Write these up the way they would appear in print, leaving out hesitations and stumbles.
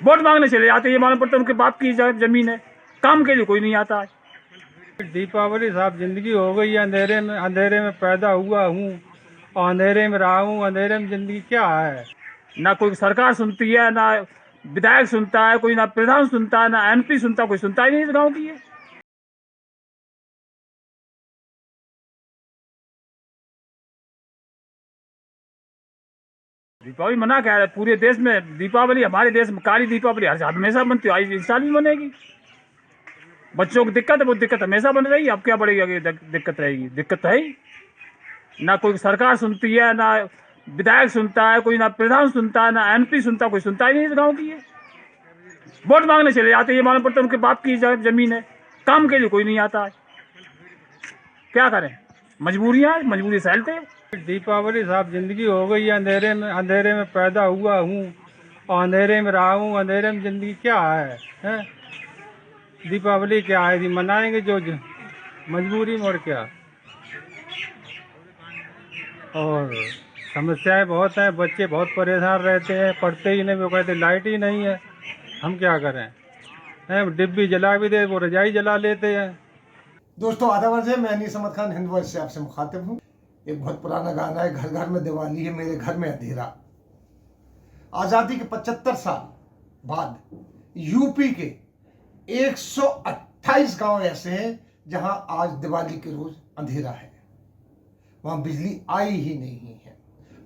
Vote मांगने चले जाते हैं, ये मालूम पड़ता है उनके बाप की जमीन है, काम के लिए कोई नहीं आता है। दीपावली साहब जिंदगी हो गई है अंधेरे में पैदा हुआ हूँ और अंधेरे में रहा हूँ। अंधेरे में जिंदगी क्या है। ना कोई सरकार सुनती है, ना विधायक सुनता है कोई, ना प्रधान सुनता है, ना एमपी सुनता, कोई सुनता ही नहीं इस गाँव की है। दीपावली मना क्या है, पूरे देश में दीपावली, हमारे देश में काली दीपावली हमेशा बनती है, आज इस साल भी बनेगी। बच्चों को दिक्कत है, वो दिक्कत हमेशा बन रही है, अब क्या बढ़ेगी, आगे दिक्कत रहेगी, दिक्कत तो है ही। ना कोई सरकार सुनती है, ना विधायक सुनता है कोई, ना प्रधान सुनता है, ना एमपी सुनता, कोई सुनता ही नहीं इस गाँव की है। वोट मांगने चले जाते हैं, ये मालूम पड़ता है उनके बाप की जमीन है, काम के लिए कोई नहीं आता है। क्या करें, मजबूरी सहलते हैं। दीपावली साहब जिंदगी हो गई है अंधेरे में पैदा हुआ हूँ और अंधेरे में रहा हूँ। अंधेरे में जिंदगी क्या है? दीपावली क्या है, मनाएंगे जो मजबूरी में, और क्या। और समस्याएं बहुत हैं, बच्चे बहुत परेशान रहते हैं, पढ़ते ही नहीं, वो कहते लाइट ही नहीं है, हम क्या करें। डिब्बी जला भी दे वो रजाई जला लेते हैं। दोस्तों आदाब है, मैं अनीस अहमद खान हिंद वॉइस से आपसे मुखातिब हूँ। एक बहुत पुराना गाना है, घर घर में दिवाली है मेरे घर में अंधेरा। आज़ादी के 75 साल बाद यूपी के 128 गांव ऐसे हैं जहां आज दिवाली के रोज अंधेरा है, वहां बिजली आई ही नहीं है।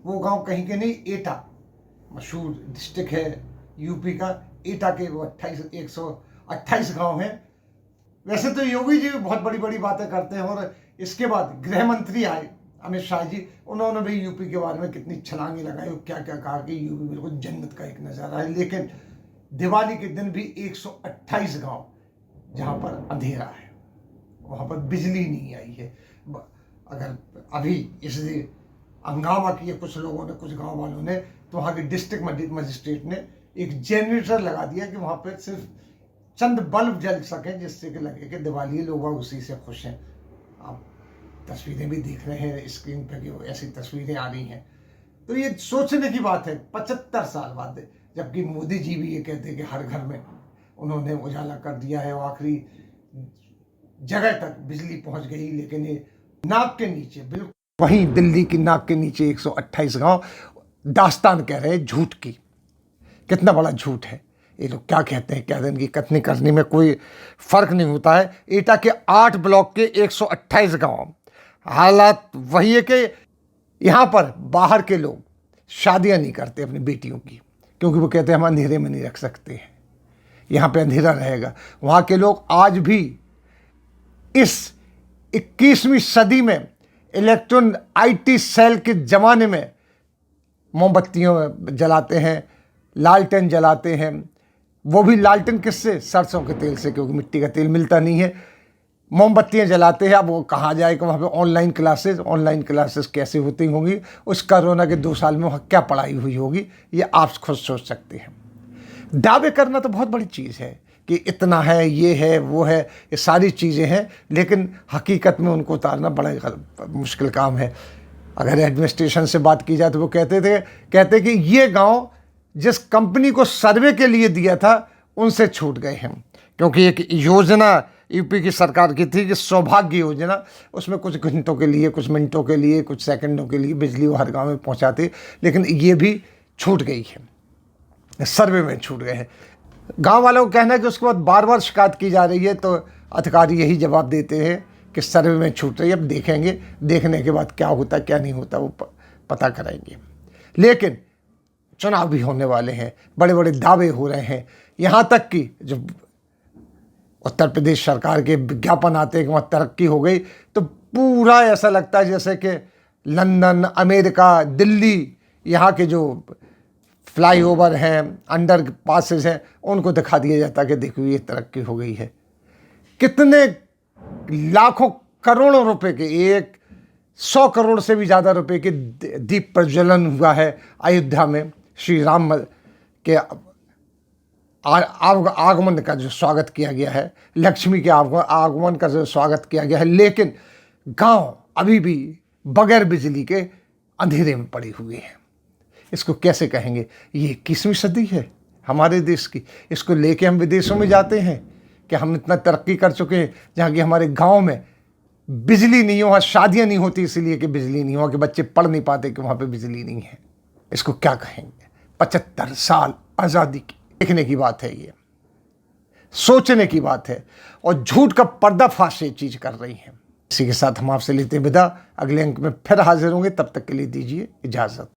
वो गांव कहीं के नहीं, एटा मशहूर डिस्ट्रिक्ट है यूपी का, एटा के वो 128 गांव हैं। वैसे तो योगी जी बहुत बड़ी बड़ी बातें करते हैं, और इसके बाद गृह मंत्री आए अमित शाह जी, उन्होंने भी यूपी के बारे में कितनी छलांगे लगाई, क्या क्या कहा कि यूपी बिल्कुल जन्नत का एक नज़ारा है। लेकिन दिवाली के दिन भी 128 गांव जहां पर अंधेरा है, वहां पर बिजली नहीं आई है। अगर अभी इस हंगामा किए कुछ लोगों ने, कुछ गांव वालों ने, तो वहां के डिस्ट्रिक्ट मजिस्ट्रेट ने एक जनरेटर लगा दिया कि वहां पर सिर्फ चंद बल्ब जल सके, जिससे कि लगे कि दिवाली लोग उसी से खुश हैं। आप तस्वीरें भी देख रहे हैं स्क्रीन पर कि ऐसी तस्वीरें आ रही हैं, तो ये सोचने की बात है 75 साल बाद। जबकि मोदी जी भी ये कहते हैं कि हर घर में उन्होंने उजाला कर दिया है, और आखिरी जगह तक बिजली पहुंच गई। लेकिन ये नाक के नीचे, बिल्कुल वहीं दिल्ली की नाक के नीचे 128 गांव दास्तान कह रहे हैं झूठ की। कितना बड़ा झूठ है। ये लोग क्या कहते हैं, क्या दिन की कथनी करने में कोई फर्क नहीं होता है। एटा के 8 ब्लॉक के 128 गांव, हालात वही है कि यहाँ पर बाहर के लोग शादियां नहीं करते अपनी बेटियों की, क्योंकि वो कहते हैं हम अंधेरे में नहीं रख सकते हैं, यहाँ पे अंधेरा रहेगा। वहाँ के लोग आज भी इस 21वीं सदी में इलेक्ट्रॉन IT सेल के ज़माने में मोमबत्तियों जलाते हैं, लालटेन जलाते हैं। वो भी लालटेन किससे? सरसों के तेल से, क्योंकि मिट्टी का तेल मिलता नहीं है। मोमबत्तियाँ जलाते हैं। अब वो कहाँ जाएगा वहाँ पे ऑनलाइन क्लासेस कैसे होती होंगी, उस कोरोना के 2 साल में वहाँ क्या पढ़ाई हुई होगी, ये आप खुद सोच सकते हैं। दावे करना तो बहुत बड़ी चीज़ है कि इतना है, ये है, वो है, ये सारी चीज़ें हैं, लेकिन हकीकत में उनको उतारना बड़ा मुश्किल काम है। अगर एडमिनिस्ट्रेशन से बात की जाए तो वो कहते कि ये गांव जिस कंपनी को सर्वे के लिए दिया था उनसे छूट गए हैं, क्योंकि एक योजना यूपी की सरकार की थी कि सौभाग्य योजना, उसमें कुछ घंटों के लिए, कुछ मिनटों के लिए, कुछ सेकंडों के लिए बिजली वो हर गाँव में पहुँचाती, लेकिन ये भी छूट गई है, सर्वे में छूट गए हैं। गांव वालों को कहना है कि उसके बाद बार बार शिकायत की जा रही है, तो अधिकारी यही जवाब देते हैं कि सर्वे में छूट रही है, अब देखेंगे, देखने के बाद क्या होता क्या नहीं होता वो पता करेंगे। लेकिन चुनाव भी होने वाले हैं, बड़े बड़े दावे हो रहे हैं, यहाँ तक कि जो उत्तर प्रदेश सरकार के विज्ञापन आते हैं कि वहाँ तरक्की हो गई, तो पूरा ऐसा लगता है जैसे कि लंदन, अमेरिका, दिल्ली, यहाँ के जो फ्लाईओवर हैं, अंडर पासेस हैं, उनको दिखा दिया जाता है कि देखो ये तरक्की हो गई है। कितने लाखों करोड़ों रुपए के, 100 करोड़ से भी ज़्यादा रुपए के दीप प्रज्वलन हुआ है अयोध्या में। श्री राम के आगमन का जो स्वागत किया गया है, लक्ष्मी के आगमन का जो स्वागत किया गया है, लेकिन गांव अभी भी बगैर बिजली के अंधेरे में पड़े हुए हैं। इसको कैसे कहेंगे? ये 21वीं सदी है, हमारे देश की। इसको लेके हम विदेशों में जाते हैं कि हम इतना तरक्की कर चुके हैं, जहाँ की हमारे गांव में बिजली नहीं हो, वहाँ शादियाँ नहीं होती इसलिए कि बिजली नहीं हो, कि बच्चे पढ़ नहीं पाते कि वहाँ पे बिजली नहीं है। इसको क्या कहेंगे? 75 साल आज़ादी की, देखने की बात है, ये सोचने की बात है, और झूठ का पर्दाफाश ये चीज़ कर रही है। इसी के साथ हम आपसे लेते हैं विदा। अगले अंक में फिर हाजिर होंगे, तब तक के लिए दीजिए इजाज़त।